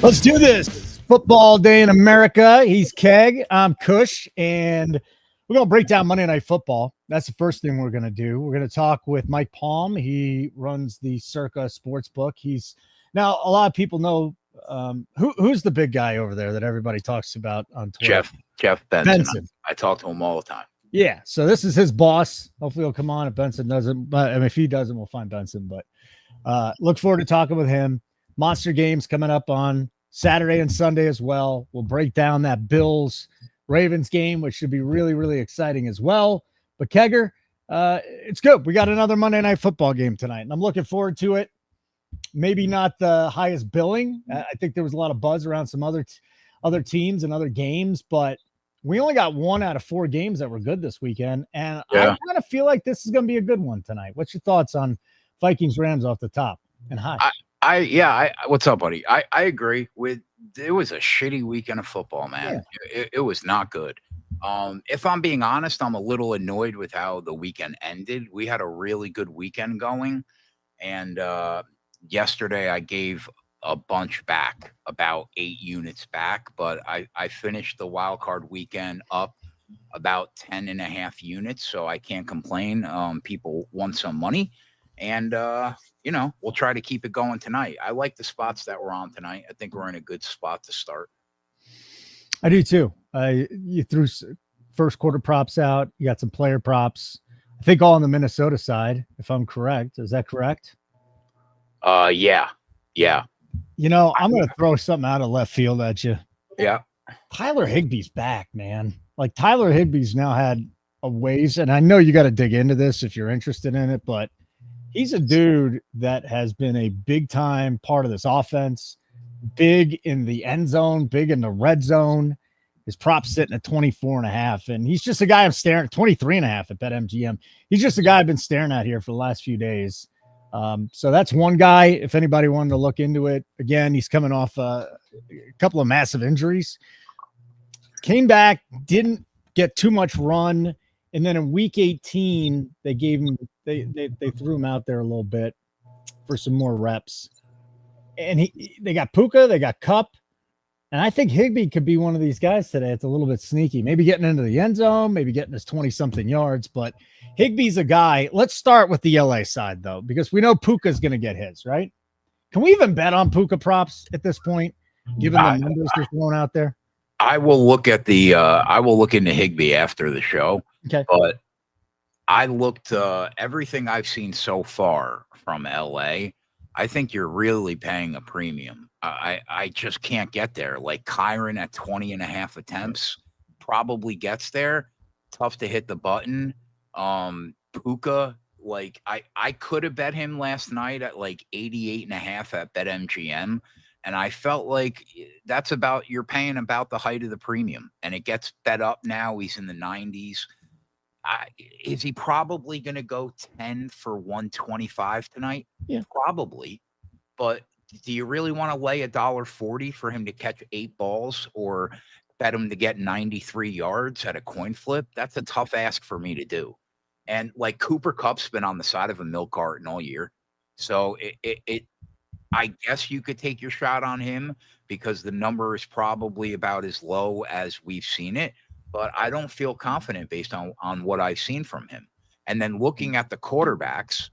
Let's do this. Football Day in America. He's Keg. I'm Kush, and we're going to break down Monday Night Football. That's the first thing we're going to do. We're going to talk with Mike Palm. He runs the Circa Sportsbook. Now a lot of people know who's the big guy over there that everybody talks about on Twitter. Jeff Benson. I talk to him all the time. Yeah, so this is his boss. Hopefully he'll come on if Benson doesn't. But I mean, if he doesn't, we'll find Benson. But look forward to talking with him. Monster games coming up on Saturday and Sunday as well. We'll break down that Bills-Ravens game, which should be really, really exciting as well. But Kegger, it's good. We got another Monday Night Football game tonight, and I'm looking forward to it. Maybe not the highest billing. I think there was a lot of buzz around some other teams and other games, but we only got 1 out of 4 games that were good this weekend, and I kind of feel like this is going to be a good one tonight. What's your thoughts on Vikings-Rams off the top? And What's up, buddy? I agree with. It was a shitty weekend of football, man. Yeah. It was not good. If I'm being honest, I'm a little annoyed with how the weekend ended. We had a really good weekend going, and yesterday I gave a bunch back, about 8 units back, but I finished the Wildcard weekend up about 10.5 units, so I can't complain. People want some money, and we'll try to keep it going tonight. I like the spots that we're on tonight. I think we're in a good spot to start. I do too. You threw first quarter props out. You got some player props. I think all on the Minnesota side, if I'm correct. Is that correct? Yeah. I'm going to throw something out of left field at you. Yeah. Tyler Higbee's back, man. Like Tyler Higbee's now had a ways, and I know you got to dig into this if you're interested in it, but he's a dude that has been a big time part of this offense, big in the end zone, big in the red zone. His prop sitting at 24.5, and he's just a guy I'm staring at 23.5 at BetMGM. He's just a guy I've been staring at here for the last few days. So that's one guy. If anybody wanted to look into it, again, he's coming off a couple of massive injuries. Came back, didn't get too much run, and then in week 18, they gave him they threw him out there a little bit for some more reps. And they got Puka, they got Kupp, and I think Higbee could be one of these guys today. It's a little bit sneaky, maybe getting into the end zone, maybe getting his 20-something yards, but Higbee's a guy. Let's start with the LA side, though, because we know Puka's going to get his, right? Can we even bet on Puka props at this point, given the numbers they're throwing out there? I will look at I will look into Higbee after the show. Okay. But I looked everything I've seen so far from LA. I think you're really paying a premium. I just can't get there. Like Kyron at 20.5 attempts probably gets there. Tough to hit the button. Puka, like I could have bet him last night at like 88.5 at BetMGM, and I felt like you're paying about the height of the premium, and it gets bet up now. He's in the 90s. Is he probably going to go 10 for 125 tonight? Yeah, probably. But do you really want to lay $1.40 for him to catch 8 balls, or bet him to get 93 yards at a coin flip? That's a tough ask for me to do. And like Cooper Kupp's been on the side of a milk carton all year. So I guess you could take your shot on him because the number is probably about as low as we've seen it. But I don't feel confident based on what I've seen from him. And then looking at the quarterbacks,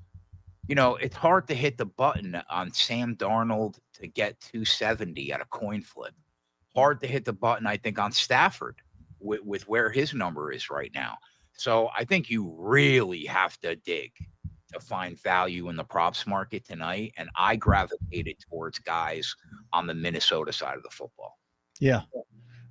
it's hard to hit the button on Sam Darnold to get 270 at a coin flip. Hard to hit the button, I think, on Stafford with where his number is right now. So I think you really have to dig to find value in the props market tonight. And I gravitated towards guys on the Minnesota side of the football. Yeah.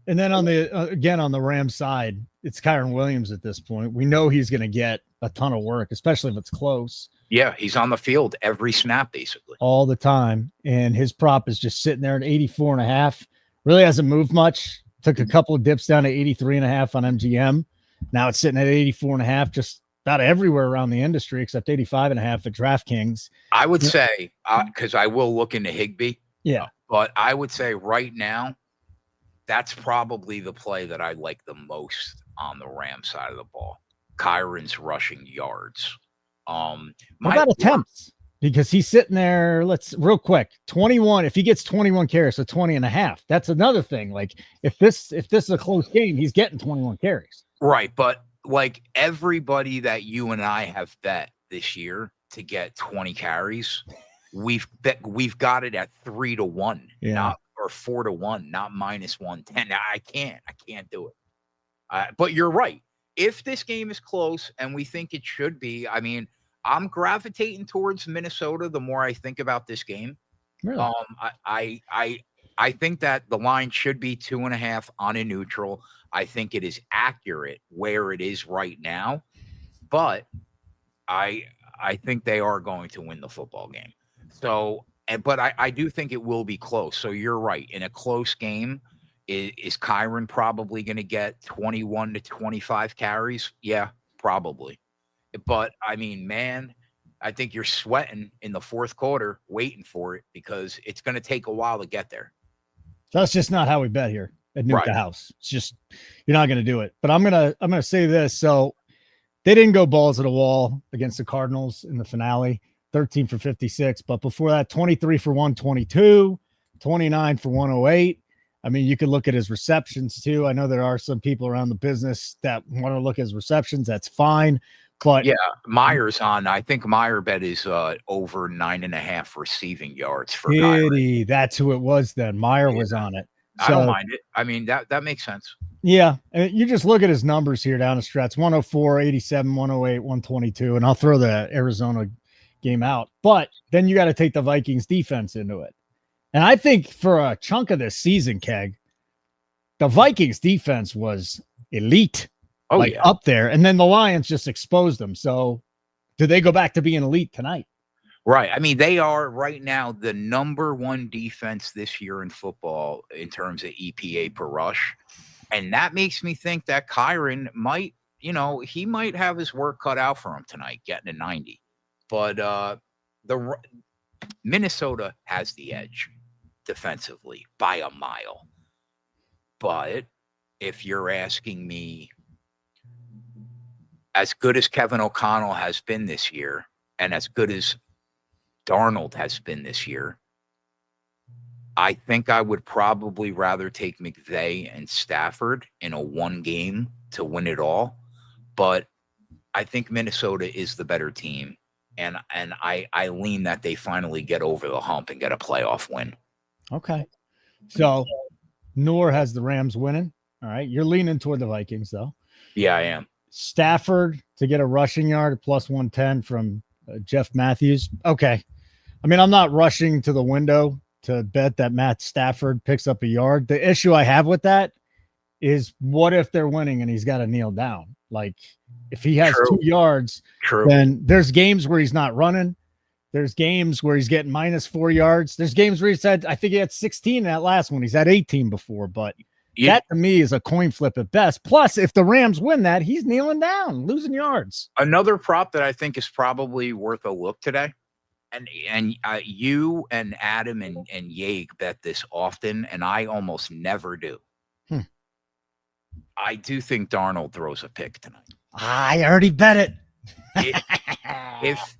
And then on the Rams side, it's Kyron Williams at this point. We know he's going to get a ton of work, especially if it's close. Yeah, he's on the field every snap, basically. All the time. And his prop is just sitting there at 84.5. Really hasn't moved much. Took a couple of dips down to 83.5 on MGM. Now it's sitting at 84.5, just about everywhere around the industry, except 85.5 at DraftKings. I would say, because I will look into Higbee. Yeah. But I would say right now, that's probably the play that I like the most on the Rams side of the ball. Kyron's rushing yards. What about attempts? because he's sitting there. Let's real quick 21. If he gets 21 carries, so 20 and a half, that's another thing. Like if this is a close game, he's getting 21 carries. Right. But like everybody that you and I have bet this year to get 20 carries, we've got it at 3-1, not or 4-1, not -110. I can't do it. But you're right. If this game is close and we think it should be, I mean, I'm gravitating towards Minnesota the more I think about this game. Really? I think that the line should be 2.5 on a neutral. I think it is accurate where it is right now, but I think they are going to win the football game. So, but I do think it will be close. So you're right. In a close game, is Kyron probably going to get 21 to 25 carries? Yeah, probably. But I mean, man, I think you're sweating in the fourth quarter waiting for it because it's going to take a while to get there. That's just not how we bet here at Nuke the House. It's just you're not going to do it. But I'm gonna say this. So they didn't go balls at a wall against the Cardinals in the finale, 13 for 56. But before that, 23 for 122, 29 for 108. I mean, you could look at his receptions too. I know there are some people around the business that want to look at his receptions. That's fine. But yeah, Meyer's on. I think Meyer bet is over 9.5 receiving yards for Kyron. That's who it was then. Meyer was on it. So, I don't mind it. I mean, that makes sense. Yeah. And you just look at his numbers here down the stretch, 104, 87, 108, 122, and I'll throw the Arizona game out. But then you got to take the Vikings defense into it. And I think for a chunk of this season, Keg, the Vikings defense was elite. Up there. And then the Lions just exposed them. So do they go back to being elite tonight? Right. I mean, they are right now the number one defense this year in football in terms of EPA per rush. And that makes me think that Kyron might, he might have his work cut out for him tonight, getting a 90. But the Minnesota has the edge defensively by a mile. But if you're asking me, as good as Kevin O'Connell has been this year, and as good as Darnold has been this year, I think I would probably rather take McVay and Stafford in a one game to win it all. But I think Minnesota is the better team, and I lean that they finally get over the hump and get a playoff win. Okay. So Noor has the Rams winning. All right. You're leaning toward the Vikings, though. Yeah, I am. Stafford to get a rushing yard plus 110 from Jeff Matthews. Okay. I mean, I'm not rushing to the window to bet that Matt Stafford picks up a yard. The issue I have with that is what if they're winning and he's got to kneel down? Like if he has 2 yards, then there's games where he's not running. There's games where he's getting -4 yards. There's games where he said, I think he had 16 in that last one. He's had 18 before, but that to me is a coin flip at best. Plus, if the Rams win that, he's kneeling down, losing yards. Another prop that I think is probably worth a look today, and you and Adam and Yeg bet this often, and I almost never do. I do think Darnold throws a pick tonight. I already bet it.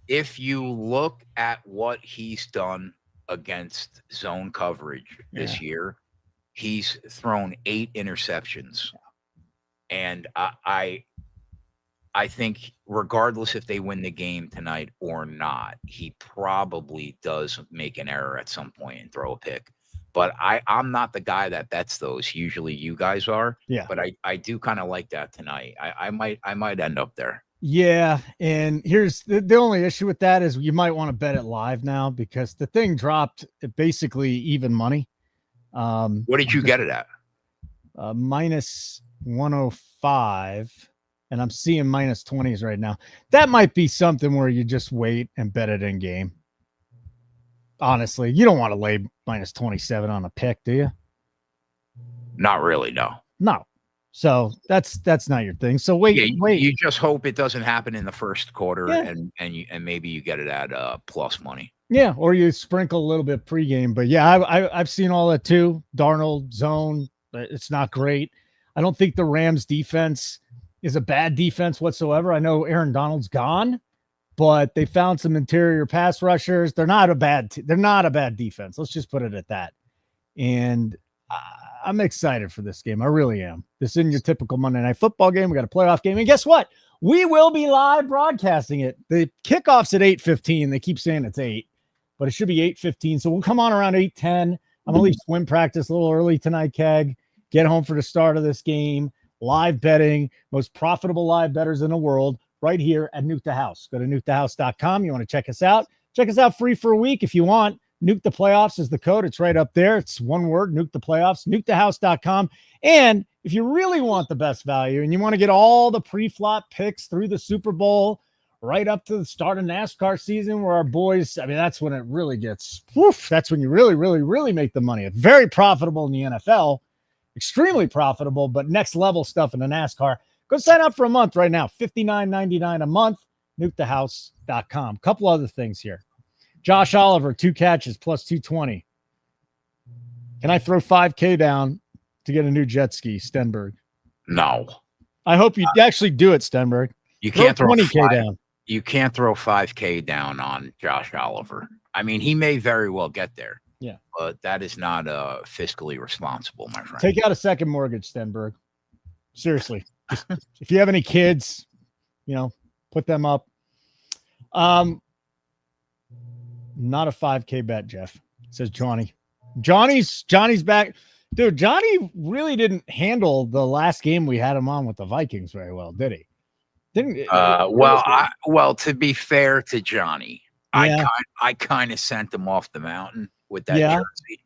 If you look at what he's done against zone coverage this year, he's thrown 8 interceptions. And I think regardless if they win the game tonight or not, he probably does make an error at some point and throw a pick. But I'm not the guy that bets those. Usually you guys are. Yeah. But I do kind of like that tonight. I might end up there. Yeah. And here's the only issue with that is you might want to bet it live now because the thing dropped basically even money. What did you get it at? -105, and I'm seeing -20s right now. That might be something where you just wait and bet it in game. Honestly, you don't want to lay -27 on a pick, do you? Not really, no. No. So that's not your thing. So wait. You just hope it doesn't happen in the first quarter, and maybe you get it at plus money. Yeah, or you sprinkle a little bit pregame. But yeah, I've seen all that too. Darnold zone, it's not great. I don't think the Rams defense is a bad defense whatsoever. I know Aaron Donald's gone, but they found some interior pass rushers. They're not a bad defense. Let's just put it at that. And I'm excited for this game. I really am. This isn't your typical Monday Night Football game. We got a playoff game. And guess what? We will be live broadcasting it. The kickoff's at 8:15. They keep saying it's 8, but it should be 8:15. So we'll come on around 8:10. I'm going to leave swim practice a little early tonight, Keg. Get home for the start of this game. Live betting, most profitable live bettors in the world, right here at Nuke the House. Go to nukethehouse.com. You want to check us out? Check us out free for a week if you want. Nuke the Playoffs is the code. It's right up there. It's one word, Nuke the Playoffs, nukethehouse.com. And if you really want the best value and you want to get all the pre-flop picks through the Super Bowl right up to the start of NASCAR season where our boys, I mean, that's when it really gets, that's when you really, really, really make the money. It's very profitable in the NFL, extremely profitable, but next level stuff in the NASCAR. Go sign up for a month right now, $59.99 a month, nukethehouse.com. Couple other things here. Josh Oliver, 2 catches, plus 220. Can I throw $5K down to get a new jet ski, Stenberg? No. I hope you actually do it, Stenberg. You can't throw $20K down. You can't throw $5K down on Josh Oliver. I mean, he may very well get there. Yeah. But that is not fiscally responsible, my friend. Take out a second mortgage, Stenberg. Seriously. Just, if you have any kids, put them up. Not a 5K bet, Jeff, says Johnny. Johnny's back. Dude, Johnny really didn't handle the last game we had him on with the Vikings very well, did he? Well, to be fair to Johnny, yeah. I kind of sent him off the mountain with that jersey.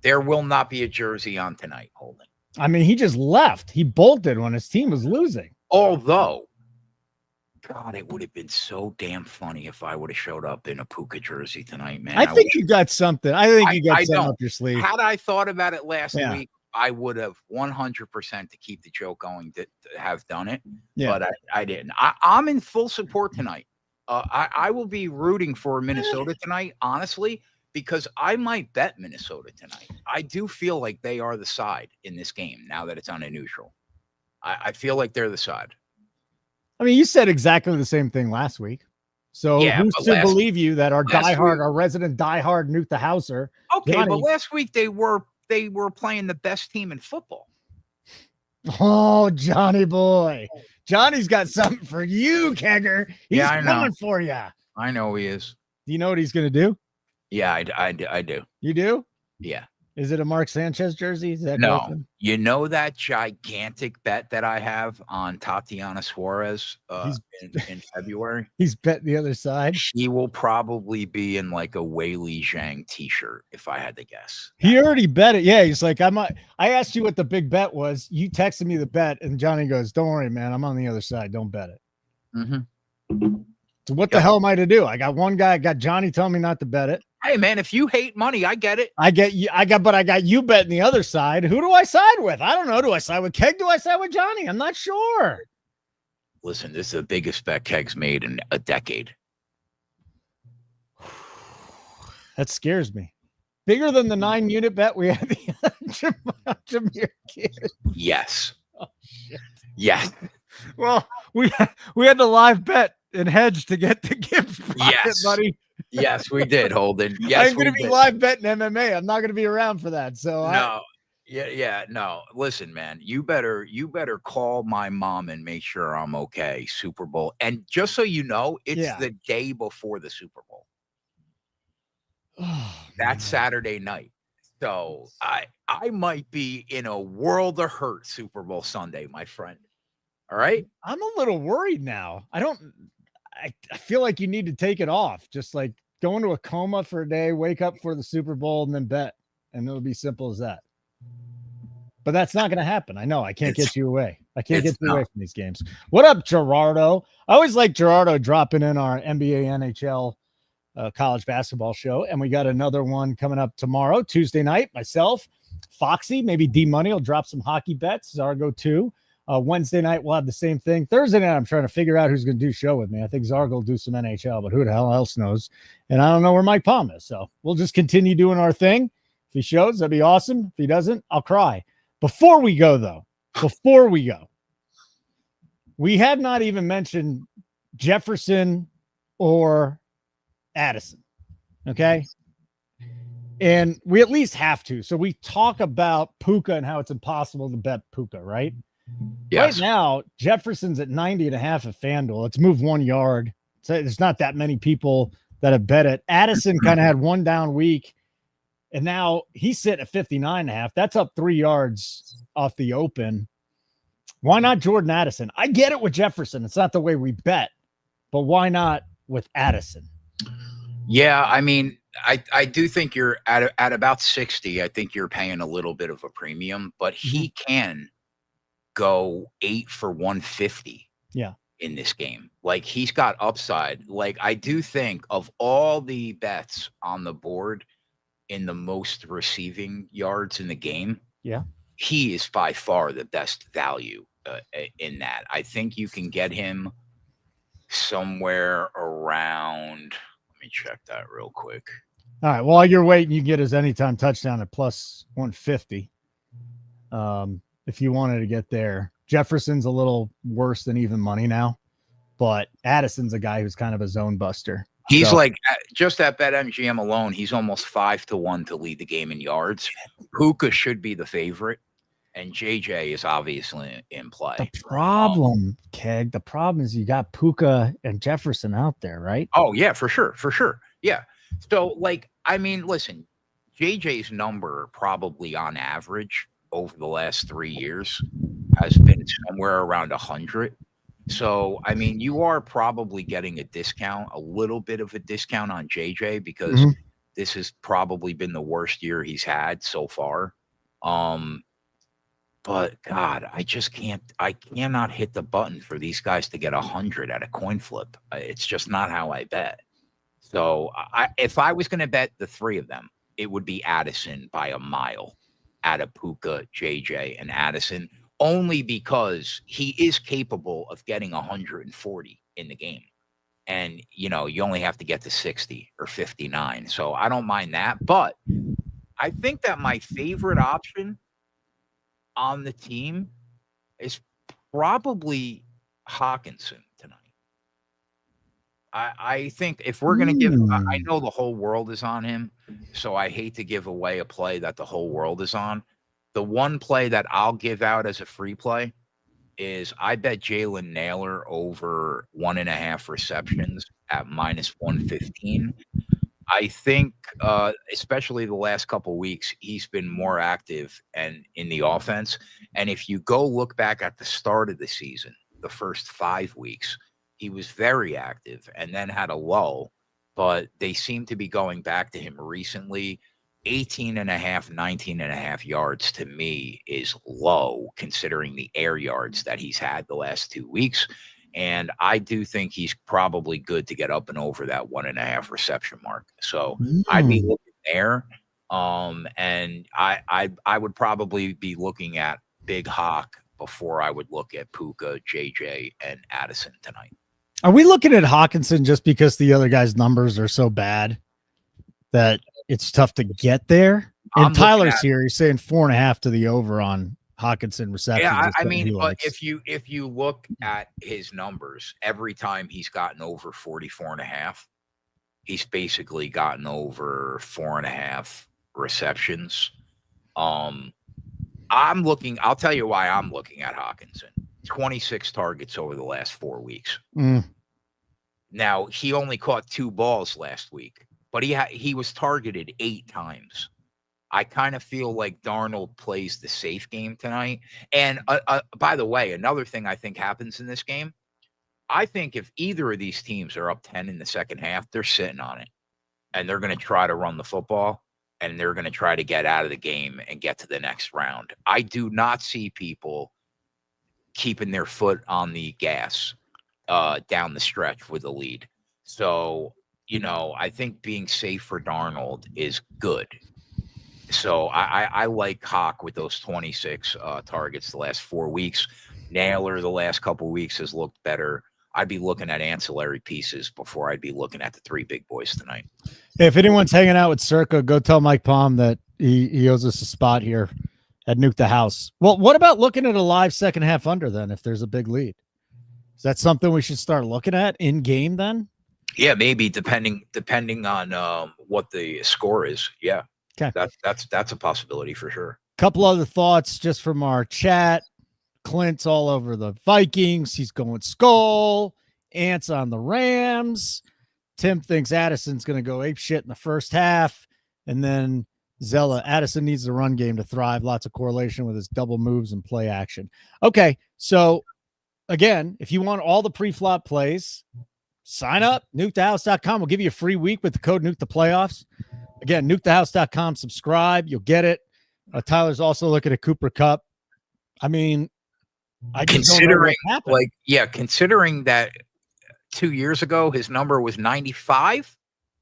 There will not be a jersey on tonight, Holden. I mean, he just left. He bolted when his team was losing. Although, God, it would have been so damn funny if I would have showed up in a Puka jersey tonight, man. I think you got something. I think you got something up your sleeve. Had I thought about it last week, I would have 100% to keep the joke going to have done it. Yeah. But I didn't. I'm in full support tonight. I will be rooting for Minnesota tonight, honestly, because I might bet Minnesota tonight. I do feel like they are the side in this game now that it's on a neutral. I feel like they're the side. I mean, you said exactly the same thing last week. So who's to believe you that our resident diehard Nuke the Houser? Okay, Johnny, but last week they were playing the best team in football. Oh, Johnny boy. Johnny's got something for you, Kegger. He's coming for you. I know he is. Do you know what he's going to do? Yeah, I do. You do? Yeah. Is it a Mark Sanchez jersey? Is that no? You know that gigantic bet that I have on Tatiana Suarez in February? He's bet the other side. He will probably be in like a Wei Li Zhang t-shirt if I had to guess. He already bet it. Yeah, he's like, I asked you what the big bet was. You texted me the bet, and Johnny goes, "Don't worry, man. I'm on the other side. Don't bet it." Mm-hmm. So what the hell am I to do? I got one guy. I got Johnny telling me not to bet it. Hey man, if you hate money, I get it. I got you betting the other side. Who do I side with? I don't know. Do I side with Keg? Do I side with Johnny? I'm not sure. Listen, this is the biggest bet Keg's made in a decade. That scares me. Bigger than the 9-unit bet we had the Jameer kid. Yes. Oh shit. Yes. Well, we had the live bet and hedge to get the gift pocket, buddy. Yes, we did, Holden. Yes, I'm going to be live betting MMA. I'm not going to be around for that. So no. Listen, man, you better call my mom and make sure I'm okay. Super Bowl, and just so you know, it's the day before the Super Bowl. That's Saturday night. So I might be in a world of hurt Super Bowl Sunday, my friend. All right. I'm a little worried now. I feel like you need to take it off. Just like go into a coma for a day, wake up for the Super Bowl, and then bet. And it'll be simple as that. But that's not going to happen. I know. I can't get you away. I can't get you away from these games. What up, Gerardo? I always like Gerardo dropping in our NBA, NHL, college basketball show. And we got another one coming up tomorrow, Tuesday night. Myself, Foxy, maybe D-Money will drop some hockey bets. Zargo too. Wednesday night, we'll have the same thing. Thursday night, I'm trying to figure out who's going to do show with me. I think Zargo will do some NHL, but who the hell else knows? And I don't know where Mike Palm is. So we'll just continue doing our thing. If he shows, that'd be awesome. If he doesn't, I'll cry. Before we go, we had not even mentioned Jefferson or Addison. Okay. And we at least have to. So we talk about Puka and how it's impossible to bet Puka, right? Yes. Right now, Jefferson's at 90.5 at FanDuel. Let's move 1 yard. So there's not that many people that have bet it. Addison kind of had one down week, and now he's sitting at 59.5. That's up 3 yards off the open. Why not Jordan Addison? I get it with Jefferson. It's not the way we bet, but why not with Addison? Yeah, I mean, I do think you're at about 60. I think you're paying a little bit of a premium, but he can go 8 for 150. Yeah. In this game. Like, he's got upside. Like, I do think of all the bets on the board in the most receiving yards in the game, yeah, he is by far the best value in that. I think you can get him somewhere around, let me check that real quick. All right, while you're waiting, you can get his anytime touchdown at plus 150. If you wanted to get there. Jefferson's a little worse than even money now, but Addison's a guy who's kind of a zone buster. He's like, just at BetMGM alone, he's almost 5-1 to lead the game in yards. Puka should be the favorite, and JJ is obviously in play. The problem, Keg, the problem is you got Puka and Jefferson out there, right? Oh, yeah, for sure. Yeah. So, like, I mean, listen, JJ's number probably on average over the last 3 years has been somewhere around 100. So, I mean, you are probably getting a discount, a little bit of a discount on JJ because this has probably been the worst year he's had so far. But God, I cannot hit the button for these guys to get 100 at a coin flip. It's just not how I bet. So if I was going to bet the three of them, it would be Addison by a mile out of Puka, JJ, and Addison, only because he is capable of getting 140 in the game. And, you know, you only have to get to 60 or 59. So I don't mind that. But I think that my favorite option on the team is probably Hawkinson tonight. I think if we're going to give, I know the whole world is on him, so I hate to give away a play that the whole world is on. The one play that I'll give out as a free play is I bet Jalen Naylor over 1.5 receptions at minus 115. I think, especially the last couple of weeks, he's been more active and in the offense. And if you go look back at the start of the season, the first 5 weeks, he was very active and then had a lull, but they seem to be going back to him recently. 18.5, 19.5 yards to me is low considering the air yards that he's had the last 2 weeks. And I do think he's probably good to get up and over that 1.5 reception mark. So I'd be looking there. And I would probably be looking at Big Hawk before I would look at Puka, JJ, and Addison tonight. Are we looking at Hawkinson just because the other guy's numbers are so bad that it's tough to get there? And Tyler's here. He's saying 4.5 to the over on Hawkinson receptions. Yeah, I mean, but if you look at his numbers, every time he's gotten over 44.5, he's basically gotten over 4.5 receptions. I'll tell you why I'm looking at Hawkinson. 26 targets over the last 4 weeks. Now, he only caught 2 balls last week, but he was targeted 8 times. I kind of feel like Darnold plays the safe game tonight. And by the way, another thing I think happens in this game, I think if either of these teams are up 10 in the second half, they're sitting on it. And they're going to try to run the football, and they're going to try to get out of the game and get to the next round. I do not see people keeping their foot on the gas down the stretch with a lead. So, you know, I think being safe for Darnold is good. So I like Hawk with those 26 targets the last 4 weeks. Naylor the last couple of weeks has looked better. I'd be looking at ancillary pieces before I'd be looking at the 3 big boys tonight. Hey, if anyone's hanging out with Circa, go tell Mike Palm that he owes us a spot here at Nuke the House. Well, what about looking at a live second half under then if there's a big lead? Is that something we should start looking at in game then? Yeah, maybe depending on what the score is. Yeah. Okay. That's a possibility for sure. Couple other thoughts just from our chat. Clint's all over the Vikings. He's going Skull. Ant's on the Rams. Tim thinks Addison's going to go ape shit in the first half. And then Zella, Addison needs the run game to thrive. Lots of correlation with his double moves and play action. Okay, so again, if you want all the pre-flop plays, sign up, nukethehouse.com. We'll give you a free week with the code nuketheplayoffs. Again, nukethehouse.com, subscribe. You'll get it. Tyler's also looking at Cooper Cup. I mean, I just considering considering that 2 years ago his number was 95,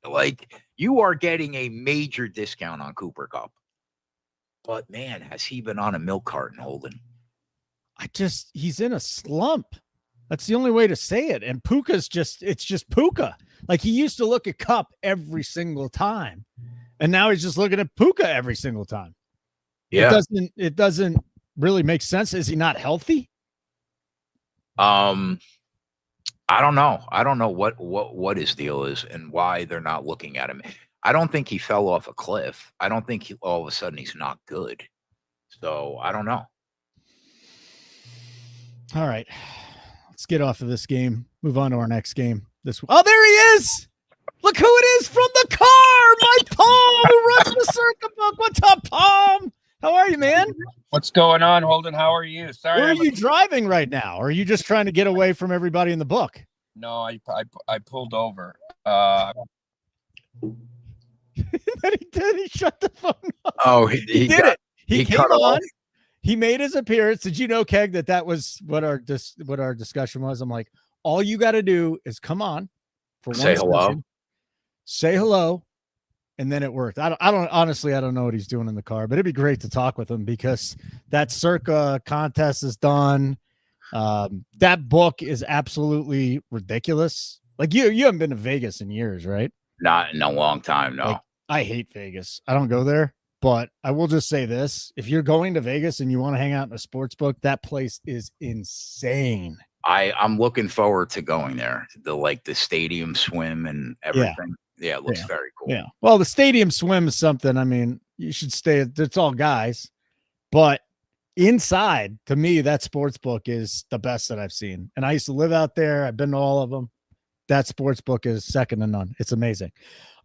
like you are getting a major discount on Cooper Cup. But man, has he been on a milk carton, Holden? He's in a slump. That's the only way to say it. And Puka's it's just Puka. Like he used to look at Cup every single time. And now he's just looking at Puka every single time. Yeah. It doesn't really make sense. Is he not healthy? I don't know. I don't know what his deal is and why they're not looking at him. I don't think he fell off a cliff. I don't think all of a sudden he's not good. So I don't know. All right. Let's get off of this game. Move on to our next game. Oh, there he is. Look who it is from the car. My Palm who runs the circuit book. What's up, Palm? How are you, man? What's going on, Holden? How are you? Sorry. Where are you driving right now? Or are you just trying to get away from everybody in the book? No, I pulled over. Then he did. He shut the phone off. Oh, he did it. He came on. Off. He made his appearance. Did you know, Keg, that was what our discussion was? I'm like, all you got to do is come on for say hello. Say hello. And then it worked. I don't know what he's doing in the car, but it'd be great to talk with him because that Circa contest is done. That book is absolutely ridiculous. Like you haven't been to Vegas in years, right? Not in a long time. No, like, I hate Vegas. I don't go there, but I will just say this. If you're going to Vegas and you want to hang out in a sports book, that place is insane. I'm looking forward to going there. The stadium swim and everything. Yeah, it looks very cool. Yeah. Well, the stadium swim is something. I mean, you should stay. It's all guys, but inside, to me, that sports book is the best that I've seen. And I used to live out there. I've been to all of them. That sports book is second to none. It's amazing.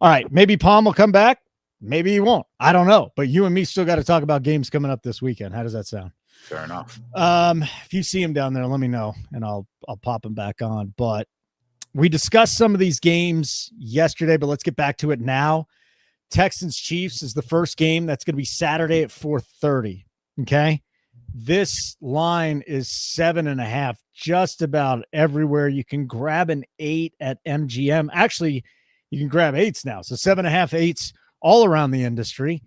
All right, maybe Palm will come back. Maybe he won't. I don't know. But you and me still got to talk about games coming up this weekend. How does that sound? Fair enough. If you see him down there, let me know, and I'll pop him back on. But we discussed some of these games yesterday, but let's get back to it now. Texans Chiefs is the first game. That's going to be Saturday at 4:30. Okay. This line is 7.5, just about everywhere. You can grab an 8 at MGM. Actually, you can grab 8s now. So 7.5, 8s all around the industry.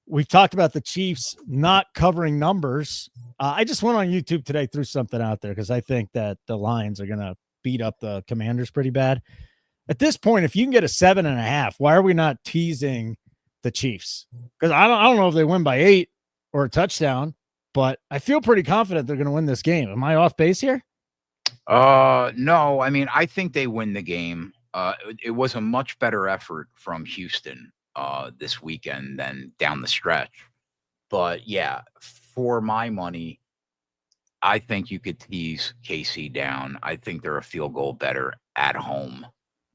We've talked about the Chiefs not covering numbers. I just went on YouTube today, threw something out there because I think that the Lions are going to beat up the Commanders pretty bad. At this point, if you can get a 7.5, why are we not teasing the Chiefs? Because I don't know if they win by 8 or a touchdown, but I feel pretty confident they're going to win this game. Am I off base here? No. I mean, I think they win the game. It was a much better effort from Houston this weekend than down the stretch. But yeah, for my money, I think you could tease KC down. I think they're a field goal better at home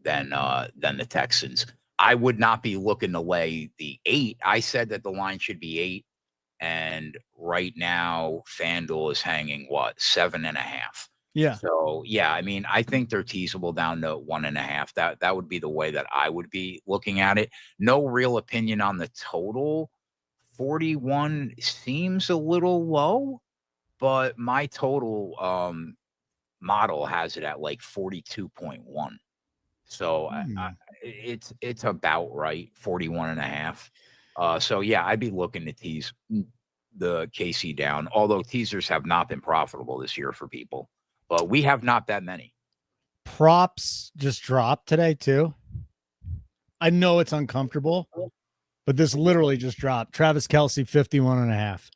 than the Texans. I would not be looking to lay the 8. I said that the line should be 8, and right now FanDuel is hanging 7.5. Yeah. So yeah, I mean, I think they're teasable down to 1.5. That would be the way that I would be looking at it. No real opinion on the total. 41 seems a little low, but my total model has it at like 42.1. So it's about right, 41.5. So yeah, I'd be looking to tease the KC down, although teasers have not been profitable this year for people. But we have not that many. Props just dropped today too. I know it's uncomfortable, but this literally just dropped. Travis Kelce, 51.5.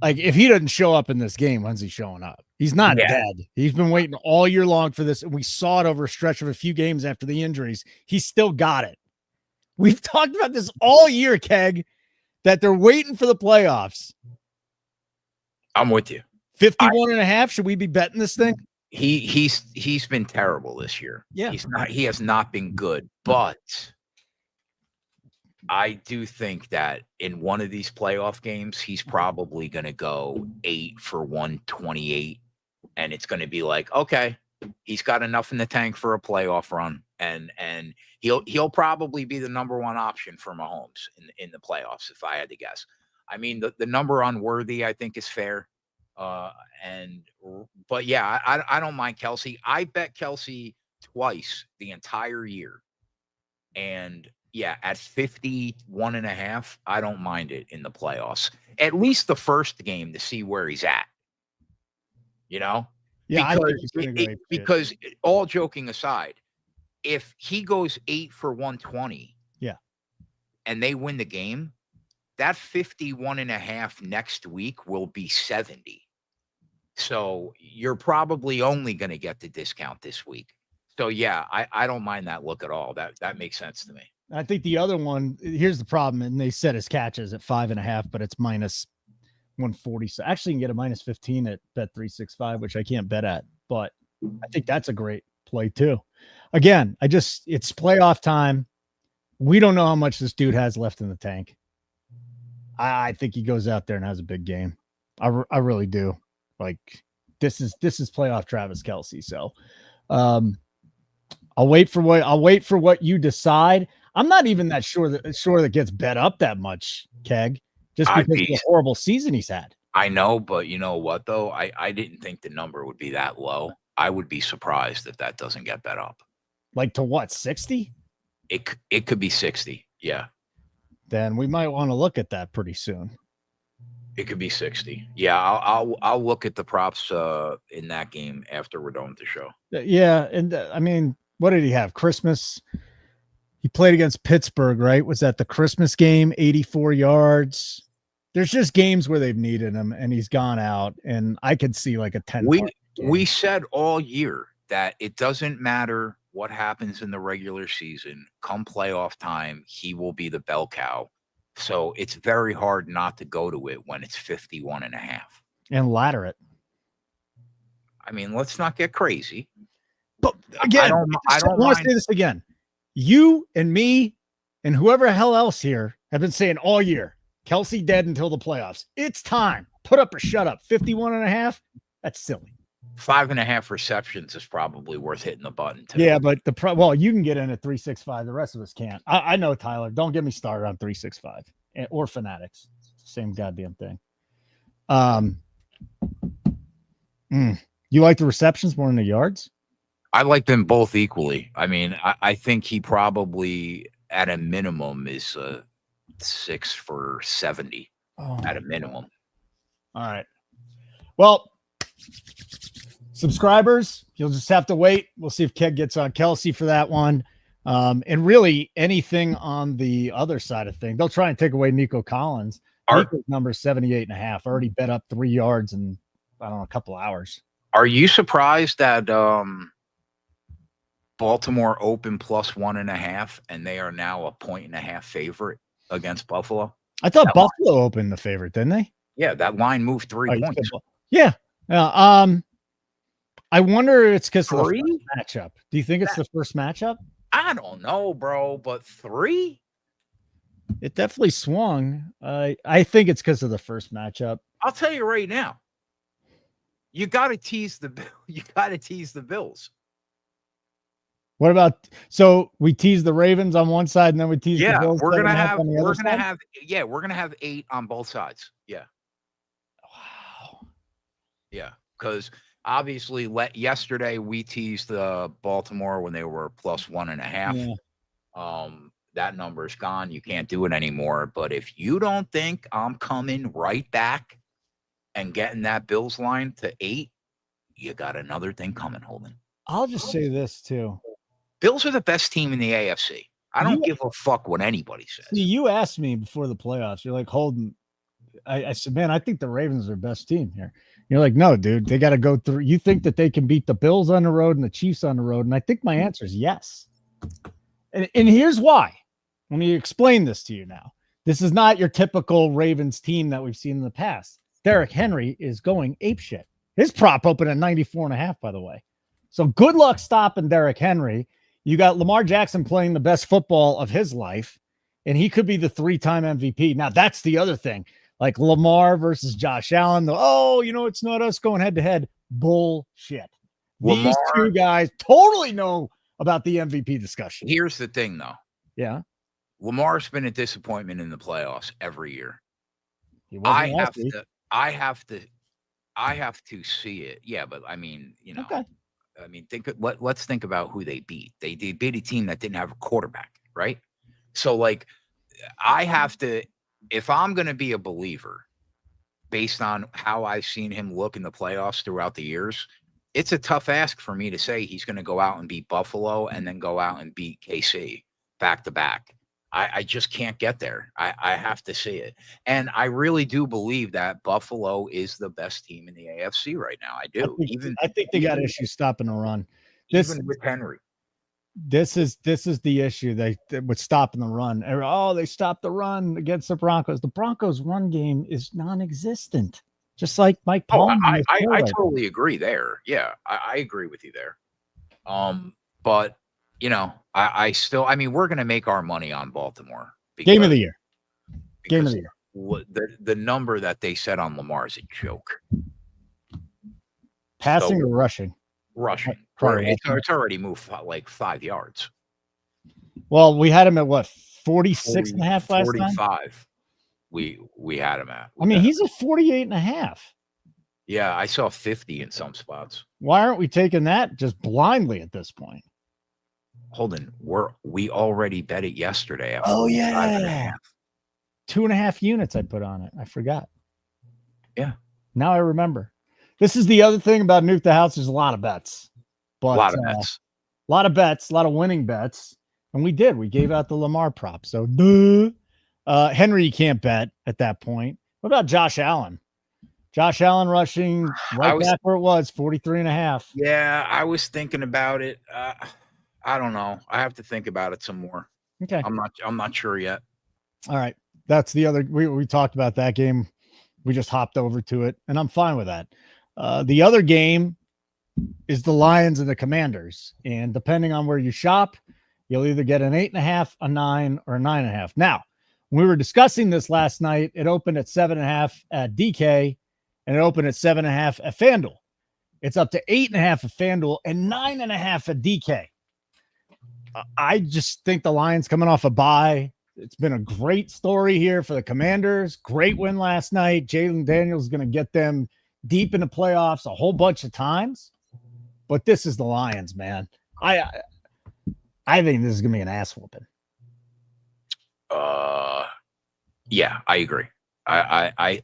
Like, if he doesn't show up in this game, when's he showing up? He's not dead. He's been waiting all year long for this, and we saw it over a stretch of a few games after the injuries. He still got it. We've talked about this all year, Keg, that they're waiting for the playoffs. I'm with you. 51.5. Should we be betting this thing? He's been terrible this year. Yeah. He has not been good, but I do think that in one of these playoff games, he's probably going to go 8 for 128, and it's going to be like, okay, he's got enough in the tank for a playoff run, and he'll probably be the number one option for Mahomes in the playoffs, if I had to guess. I mean, the number unworthy, I think, is fair. But yeah, I don't mind Kelsey. I bet Kelsey twice the entire year, and yeah, at 51.5, I don't mind it in the playoffs. At least the first game to see where he's at. You know? Yeah, because all joking aside, if he goes 8 for 120, and they win the game, that 51.5 next week will be 70. So you're probably only going to get the discount this week. So yeah, I don't mind that look at all. That makes sense to me. I think the other one, here's the problem, and they set his catches at 5.5, but it's minus 140. So actually, you can get a minus 15 at Bet365, which I can't bet at, but I think that's a great play too. Again, it's playoff time. We don't know how much this dude has left in the tank. I think he goes out there and has a big game. I really do. Like, this is playoff Travis Kelce. So, I'll wait for what you decide. I'm not even that sure that gets bet up that much, Keg, just because of the horrible season he's had. I know, but you know what though? I didn't think the number would be that low. I would be surprised if that doesn't get bet up. Like to what, 60? It could be 60. Yeah. Then we might want to look at that pretty soon. It could be 60. Yeah, I'll look at the props in that game after we're done with the show. Yeah, and I mean, what did he have? Christmas. He played against Pittsburgh, right? Was that the Christmas game? 84 yards. There's just games where they've needed him, and he's gone out. And I could see like a 10. We said all year that it doesn't matter what happens in the regular season. Come playoff time, he will be the bell cow. So it's very hard not to go to it when it's 51.5. And ladder it. I mean, let's not get crazy. But again, I don't want to say this again. You and me and whoever the hell else here have been saying all year, Kelsey dead until the playoffs. It's time. Put up or shut up. 51.5. That's silly. 5.5 receptions is probably worth hitting the button too. Yeah, but you can get in at 365. The rest of us can't. I know, Tyler. Don't get me started on 365 or Fanatics. Same goddamn thing. You like the receptions more than the yards? I like them both equally. I mean, I think he probably at a minimum is 6 for 70 at a minimum. All right. Well, subscribers, you'll just have to wait. We'll see if Keg gets on Kelsey for that one. And really anything on the other side of things. They'll try and take away Nico Collins. Nico's number 78.5. Already bet up 3 yards in, I don't know, a couple hours. Are you surprised that Baltimore opened +1.5 and they are now a 1.5 favorite against Buffalo? I thought Buffalo opened the favorite, didn't they? Yeah, that line moved 3 points. Yeah. I wonder if it's because of the first matchup. Do you think it's the first matchup? I don't know, bro, but 3? It definitely swung. I think it's because of the first matchup. I'll tell you right now. You got to tease the Bills. What about, so we tease the Ravens on one side and then we tease the Bills? We're gonna have 8 on both sides. Yeah. Wow. Yeah, because obviously yesterday we teased the Baltimore when they were +1.5. Yeah. That number's gone. You can't do it anymore. But if you don't think I'm coming right back and getting that Bills line to 8, you got another thing coming, Holden. I'll just say this too. Bills are the best team in the AFC. I don't give a fuck what anybody says. You asked me before the playoffs. You're like, Holden, I said, man, I think the Ravens are the best team here. You're like, no, dude, they got to go through. You think that they can beat the Bills on the road and the Chiefs on the road? And I think my answer is yes. And here's why. Let me explain this to you now. This is not your typical Ravens team that we've seen in the past. Derrick Henry is going apeshit. His prop opened at 94.5, by the way. So good luck stopping Derrick Henry. You got Lamar Jackson playing the best football of his life, and he could be the 3-time MVP. Now, that's the other thing. Like Lamar versus Josh Allen. It's not us going head-to-head. Bullshit. Lamar, these two guys totally know about the MVP discussion. Here's the thing, though. Yeah. Lamar's been a disappointment in the playoffs every year. I have to see it. Yeah, but I mean, okay. I mean, let's think about who they beat. They beat a team that didn't have a quarterback, right? So, like, I have to, if I'm going to be a believer based on how I've seen him look in the playoffs throughout the years, it's a tough ask for me to say he's going to go out and beat Buffalo and then go out and beat KC back to back. I just can't get there. I have to see it. And I really do believe that Buffalo is the best team in the AFC right now. I do. I think they got issues stopping a run. Even with Henry. This is the issue. They with stopping the run. Oh, they stopped the run against the Broncos. The Broncos' run game is non-existent. Just like Mike Palmer. I totally agree there. Yeah, I agree with you there. But I still, we're going to make our money on Baltimore. Game of the year. Game of the year. The number that they set on Lamar is a joke. Passing or rushing? Rushing. It's already moved like 5 yards. Well, we had him at what, 46.5 last 45. time? We had him at. He's at 48.5. Yeah, I saw 50 in some spots. Why aren't we taking that just blindly at this point? Holden, we already bet it yesterday. At 2.5 units I put on it. I forgot. Yeah. Now I remember. This is the other thing about Nuke the House. There's a lot of bets. But, a lot of bets. A lot of bets, a lot of winning bets. And we did. We gave out the Lamar prop. So, Henry, you can't bet at that point. What about Josh Allen? Josh Allen rushing back where it was, 43.5. Yeah, I was thinking about it. I don't know. I have to think about it some more. Okay. I'm not sure yet. All right. That's the other. We talked about that game. We just hopped over to it, and I'm fine with that. The other game is the Lions and the Commanders. And depending on where you shop, you'll either get an 8.5, a 9, or a 9.5. Now, when we were discussing this last night, it opened at 7.5 at DK, and it opened at 7.5 at FanDuel. It's up to 8.5 at FanDuel and 9.5 at DK. I just think the Lions coming off a bye. It's been a great story here for the Commanders. Great win last night. Jalen Daniels is going to get them deep in the playoffs a whole bunch of times. But this is the Lions, man. I think this is going to be an ass whooping. Yeah, I agree. I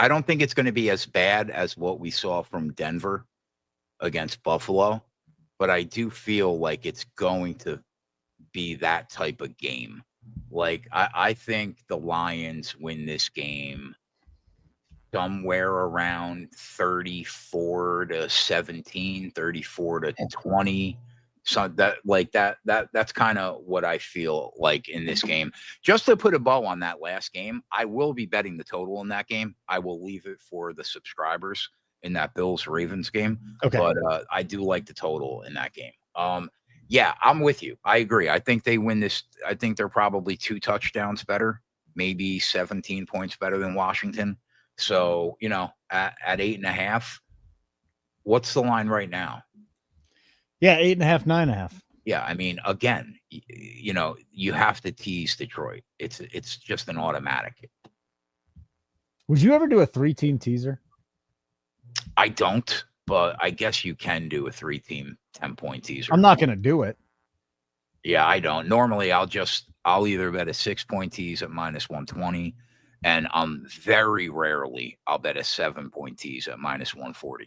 don't think it's going to be as bad as what we saw from Denver against Buffalo. But I do feel like it's going to be that type of game. Like, I think the Lions win this game somewhere around 34-17, 34-20. So that's kind of what I feel like in this game. Just to put a bow on that last game, I will be betting the total in that game. I will leave it for the subscribers in that Bills-Ravens game. Okay. But I do like the total in that game. Yeah, I'm with you. I agree. I think they win this. I think they're probably 2 touchdowns better, maybe 17 points better than Washington. So, at 8.5, what's the line right now? Yeah, 8.5, 9.5. Yeah, again, you have to tease Detroit. It's just an automatic. Would you ever do a 3-team teaser? I don't, but I guess you can do a 3-team 10-point teaser. I'm not going to do it. Yeah, I don't. Normally, I'll either bet a 6-point tease at -120, and very rarely I'll bet a 7-point tease at -140.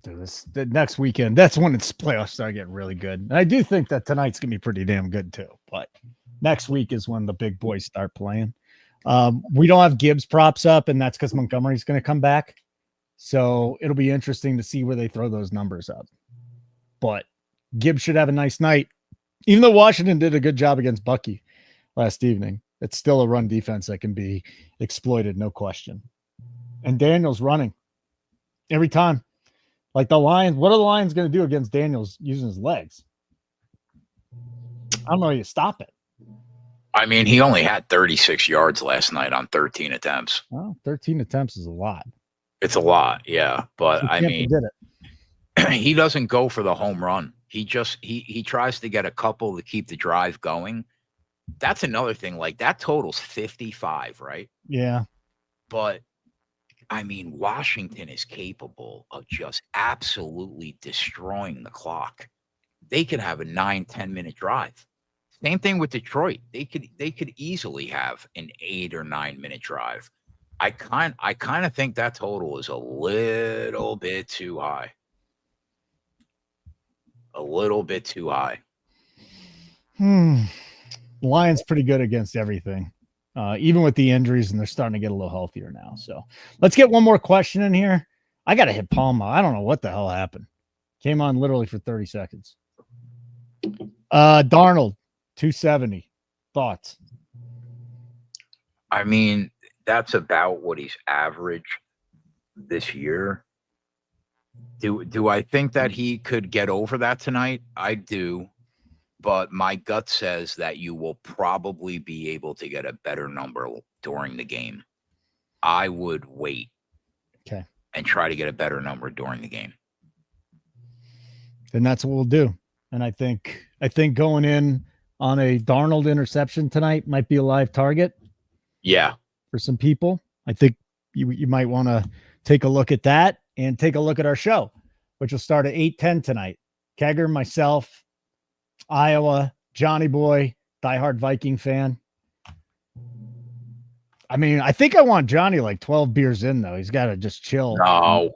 Dude, the next weekend, that's when its playoffs start getting really good. And I do think that tonight's going to be pretty damn good too. But next week is when the big boys start playing. We don't have Gibbs props up, and that's because Montgomery's going to come back. So it'll be interesting to see where they throw those numbers up. But Gibbs should have a nice night. Even though Washington did a good job against Bucky last evening, it's still a run defense that can be exploited, no question. And Daniels running every time. Like the Lions, what are the Lions going to do against Daniels using his legs? I don't know how you stop it. I mean, he only had 36 yards last night on 13 attempts. Well, 13 attempts is a lot. It's a lot, yeah. But I mean, did it. He doesn't go for the home run. He tries to get a couple to keep the drive going. That's another thing. Like that totals 55, right? Yeah. But I mean, Washington is capable of just absolutely destroying the clock. They could have a 9-10 minute drive. Same thing with Detroit. They could easily have an 8 or 9 minute drive. I kind of think that total is a little bit too high. A little bit too high. Lions pretty good against everything, even with the injuries, and they're starting to get a little healthier now. So let's get one more question in here. I got to hit Palma. I don't know what the hell happened. Came on literally for 30 seconds. Darnold, 270. Thoughts? I mean, that's about what he's averaged this year. Do I think that he could get over that tonight? I do. But my gut says that you will probably be able to get a better number during the game. I would wait. Okay. And try to get a better number during the game. Then that's what we'll do. And I think going in on a Darnold interception tonight might be a live target. Yeah. For some people. I think you might want to take a look at that and take a look at our show, which will start at 8:10 tonight. Kegger, myself, Iowa, Johnny Boy, diehard Viking fan. I mean, I think I want Johnny like 12 beers in, though. He's got to just chill. No.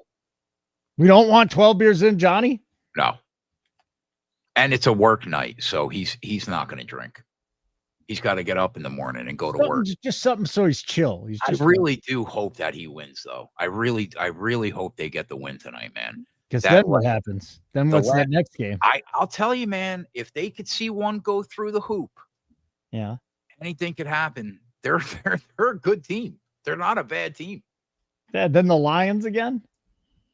We don't want 12 beers in, Johnny? No. And it's a work night, so he's not going to drink. He's got to get up in the morning and go to work. Just something so he's chill. I really do hope that he wins, though. I really hope they get the win tonight, man. Because then what happens? Then what's that next game? I'll tell you, man, if they could see one go through the hoop, yeah, anything could happen. They're a good team. They're not a bad team. Yeah, then the Lions again?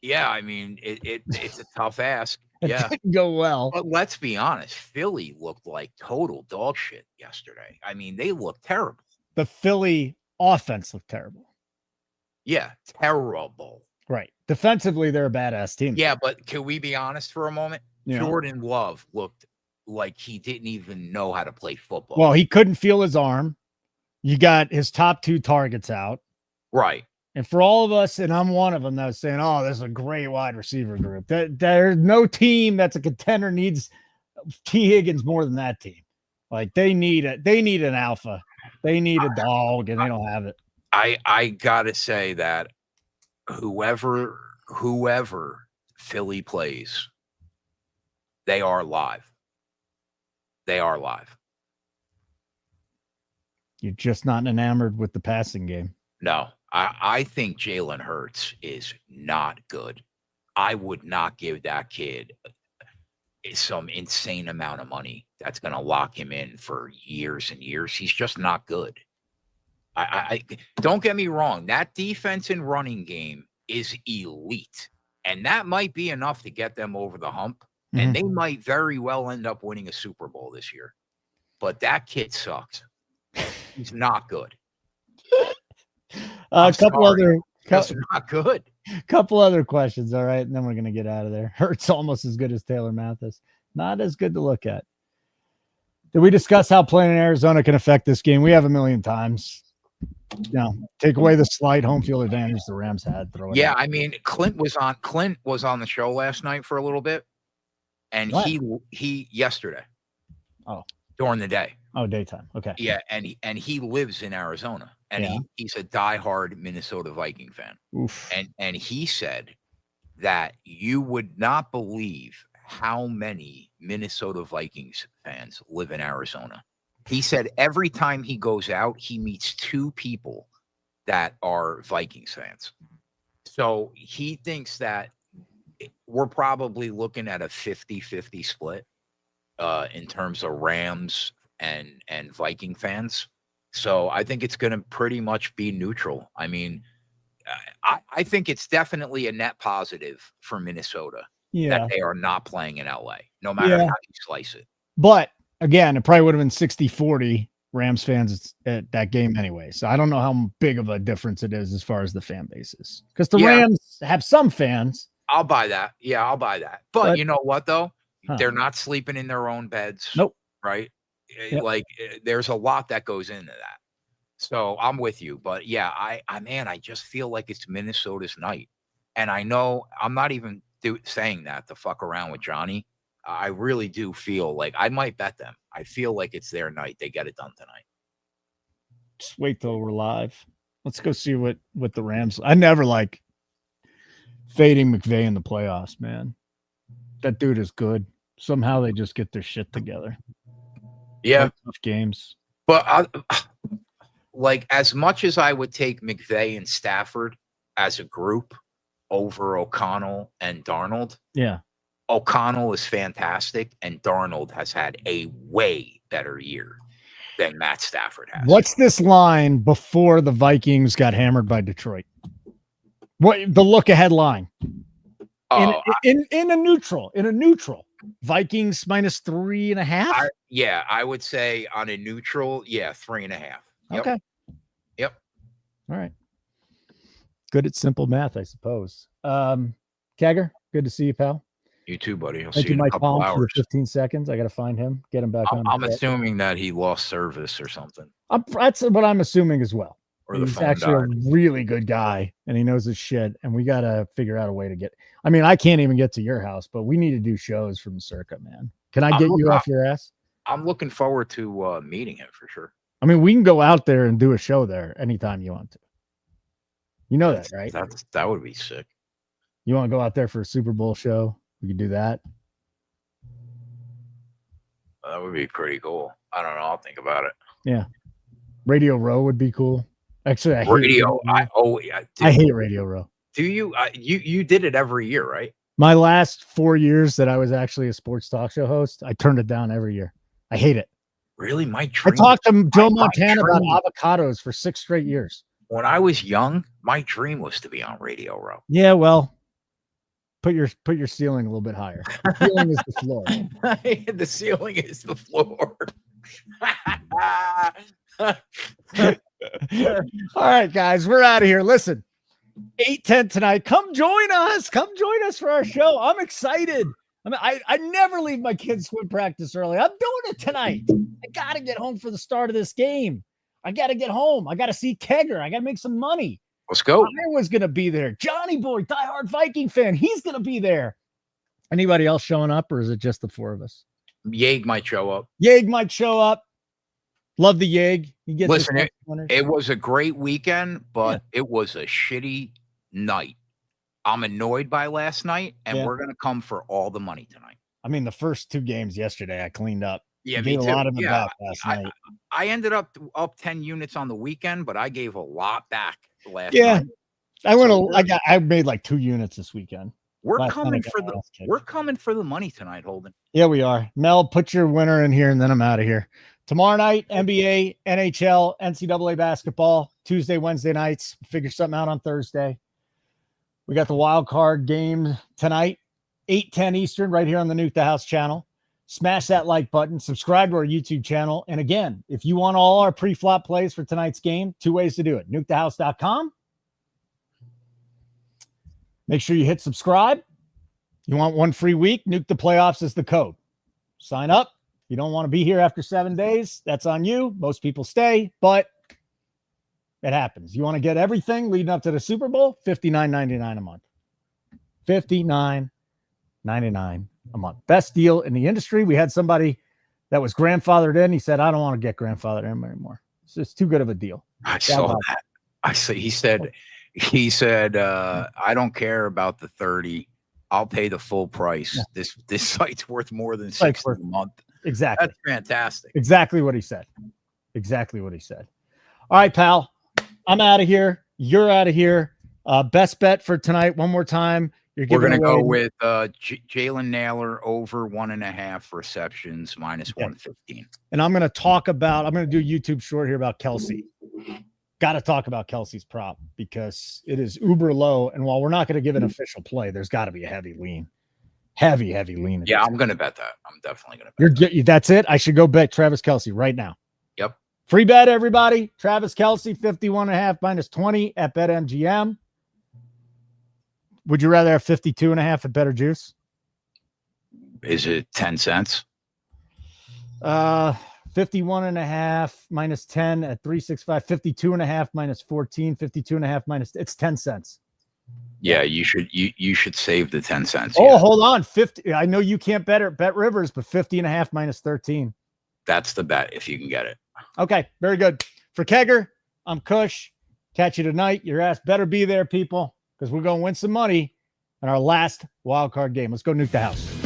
Yeah, I mean, it's a tough ask. Yeah. It didn't go well. But let's be honest, Philly looked like total dog shit yesterday. I mean, they looked terrible. The Philly offense looked terrible. Yeah, terrible. Right. Defensively, they're a badass team. Yeah, but can we be honest for a moment? Yeah. Jordan Love looked like he didn't even know how to play football. Well, he couldn't feel his arm. You got his top 2 targets out. Right. And for all of us, and I'm one of them that was saying, oh, this is a great wide receiver group. There's no team that's a contender needs T. Higgins more than that team. Like they need an alpha. They need a dog, and they don't have it. I gotta say that whoever Philly plays, they are live. They are live. You're just not enamored with the passing game. No, I think Jalen Hurts is not good. I would not give that kid some insane amount of money that's going to lock him in for years and years. He's just not good. I don't get me wrong. That defense and running game is elite, and that might be enough to get them over the hump. Mm-hmm. And they might very well end up winning a Super Bowl this year. But that kid sucks. He's not good. A couple other That's not good. Couple other questions, all right, and then we're gonna get out of there. Hurts almost as good as Taylor Mathis. Not as good to look at. Did we discuss how playing in Arizona can affect this game? We have a million times. No, take away the slight home field advantage the Rams had. Throw it yeah, out. I mean, Clint was on the show last night for a little bit, and what? he yesterday. Oh, during the day. Oh, daytime. Okay. Yeah, and he lives in Arizona, and he's a diehard Minnesota Viking fan. Oof. And he said that you would not believe how many Minnesota Vikings fans live in Arizona. He said every time he goes out, he meets 2 people that are Vikings fans. So he thinks that we're probably looking at a 50-50 split in terms of Rams and Viking fans. So I think it's going to pretty much be neutral. I mean, I think it's definitely a net positive for Minnesota that they are not playing in LA, no matter how you slice it. But again, it probably would have been 60-40 Rams fans at that game anyway. So I don't know how big of a difference it is as far as the fan bases, because the Rams have some fans. I'll buy that. Yeah, I'll buy that. But you know what, though? They're not sleeping in their own beds. Nope. Right? Yep. Like, there's a lot that goes into that. So I'm with you. But yeah, I just feel like it's Minnesota's night. And I know I'm not even saying that to fuck around with Johnny. I really do feel like I might bet them. I feel like it's their night. They get it done tonight. Just wait till we're live. Let's go see what the Rams. I never like fading McVay in the playoffs, man. That dude is good. Somehow they just get their shit together. Yeah, tough games. But like, as much as I would take McVay and Stafford as a group over O'Connell and Darnold, O'Connell is fantastic, and Darnold has had a way better year than Matt Stafford has. What's this line before the Vikings got hammered by Detroit? What the look ahead line? In a neutral. Vikings -3.5. I would say on a neutral, 3.5. Yep. Okay. Yep. All right. Good at simple math, I suppose. Kegger, good to see you, pal. You too, buddy. I'll Thank see you in a Mike couple Palm hours. for 15 seconds. I got to find him, get him back on. I'm assuming that he lost service or something. That's what I'm assuming as well. Or the He's phone actually died. a really good guy, and he knows his shit. And we got to figure out a way to get. I mean, I can't even get to your house, but we need to do shows from Circa, man. Can I get you off your ass? I'm looking forward to meeting him for sure. I mean, we can go out there and do a show there anytime you want to. You know that, right? That would be sick. You want to go out there for a Super Bowl show? We could do that. That would be pretty cool. I don't know. I'll think about it. Yeah. Radio Row would be cool. Actually, I hate Radio. I hate Radio Row. Do you? You did it every year, right? My last 4 years that I was actually a sports talk show host, I turned it down every year. I hate it. Really? I talked to Joe Montana about avocados for 6 straight years. When I was young, my dream was to be on Radio Row. Yeah, well, put your ceiling a little bit higher. The ceiling is the floor. The ceiling is the floor. All right, guys, we're out of here. Listen, 8:10 tonight. Come join us. Come join us for our show. I'm excited. I mean, I never leave my kids' swim practice early. I'm doing it tonight. I got to get home for the start of this game. I got to get home. I got to see Kegger. I got to make some money. Let's go. I was going to be there. Johnny Boy, diehard Viking fan. He's going to be there. Anybody else showing up, or is it just the 4 of us? Yeg might show up. Yeg might show up. Love the Yeg. He gets Listen, it was a great weekend, but it was a shitty night. I'm annoyed by last night, and we're going to come for all the money tonight. I mean, the first 2 games yesterday, I cleaned up. Yeah, I me gave too. a lot of it back last night. I ended up 10 units on the weekend, but I gave a lot back last night. I made like 2 units this weekend. We're coming for the money tonight, Holden. Yeah, we are. Mel, put your winner in here, and then I'm out of here. Tomorrow night, NBA, NHL, NCAA basketball. Tuesday, Wednesday nights. Figure something out on Thursday. We got the wild card game tonight, 8:10 Eastern, right here on the Nuke the House channel. Smash that like button. Subscribe to our YouTube channel. And again, if you want all our pre-flop plays for tonight's game, 2 ways to do it. NukeTheHouse.com. Make sure you hit subscribe. You want 1 free week? Nuke the Playoffs is the code. Sign up. You don't want to be here after 7 days. That's on you. Most people stay, but it happens. You want to get everything leading up to the Super Bowl? $59.99 a month. $59.99 a month. Best deal in the industry. We had somebody that was grandfathered in. He said, I don't want to get grandfathered in anymore. It's just too good of a deal. I saw that. He said, I don't care about the 30. I'll pay the full price. Yeah. This site's worth more than $60 a month. Exactly. That's fantastic. Exactly what he said. Exactly what he said. All right, pal. I'm out of here. You're out of here. Best bet for tonight. One more time. We're going to go with Jalen Naylor over 1.5 receptions minus 115. And I'm going to talk about, I'm going to do a YouTube short here about Kelsey. Got to talk about Kelsey's prop because it is uber low. And while we're not going to give an official play, there's got to be a heavy lean. Heavy lean. Yeah, I'm going to bet that. I'm definitely going to bet that. That's it. I should go bet Travis Kelsey right now. Yep. Free bet, everybody. Travis Kelsey, 51.5 minus 20 at BetMGM. Would you rather have 52.5 at Better Juice? Is it 10 cents? 51.5 minus 10 at 365. 52.5 minus 14. 52.5 minus, it's 10 cents. Yeah, you should save the 10 cents. Oh, hold on. 50. I know you can't bet Rivers, but 50.5 minus 13. That's the bet if you can get it. Okay, very good. For Kegger, I'm Kush. Catch you tonight. Your ass better be there, people, because we're going to win some money in our last wild card game. Let's go nuke the house.